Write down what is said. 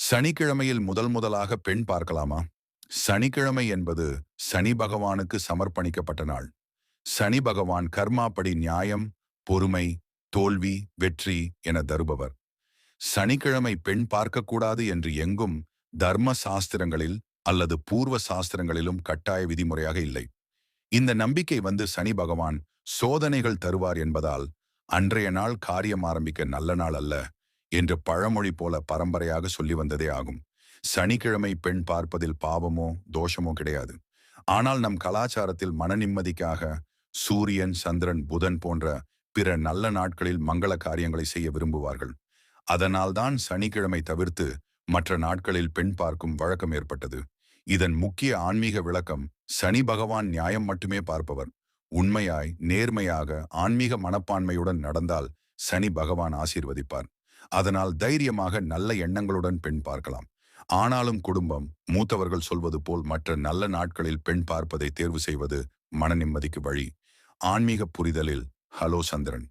சனிக்கிழமையில் முதலாக பெண் பார்க்கலாமா? சனிக்கிழமை என்பது சனி பகவானுக்கு சமர்ப்பணிக்கப்பட்ட நாள். சனி பகவான் கர்மாப்படி நியாயம், பொறுமை, தோல்வி, வெற்றி என தருபவர். சனிக்கிழமை பெண் பார்க்கக்கூடாது என்று எங்கும் தர்ம சாஸ்திரங்களில் அல்லது பூர்வ சாஸ்திரங்களிலும் கட்டாய விதிமுறையாக இல்லை. இந்த நம்பிக்கை சனி பகவான் சோதனைகள் தருவார் என்பதால் அன்றைய நாள் காரியம் ஆரம்பிக்க நல்ல நாள் அல்ல என்று பழமொழி போல பரம்பரையாக சொல்லி வந்ததே ஆகும். சனிக்கிழமை பெண் பார்ப்பதில் பாவமோ தோஷமோ கிடையாது. ஆனால் நம் கலாச்சாரத்தில் மன நிம்மதிக்காக சூரியன், சந்திரன், புதன் போன்ற பிற நல்ல நாட்களில் மங்கள காரியங்களை செய்ய விரும்புவார்கள். அதனால்தான் சனிக்கிழமை தவிர்த்து மற்ற நாட்களில் பெண் பார்க்கும் வழக்கம் ஏற்பட்டது. இதன் முக்கிய ஆன்மீக விளக்கம், சனி பகவான் நியாயம் மட்டுமே பார்ப்பவர். உண்மையாய், நேர்மையாக, ஆன்மீக மனப்பான்மையுடன் நடந்தால் சனி பகவான் ஆசீர்வதிப்பார். அதனால் தைரியமாக நல்ல எண்ணங்களுடன் பெண் பார்க்கலாம். ஆனாலும் குடும்பம், மூத்தவர்கள் சொல்வது போல் மற்ற நல்ல நாட்களில் பெண் பார்ப்பதை தேர்வு செய்வது மன நிம்மதிக்கு வழி. ஆன்மீக புரிதலில் ஹலோ சந்திரன்.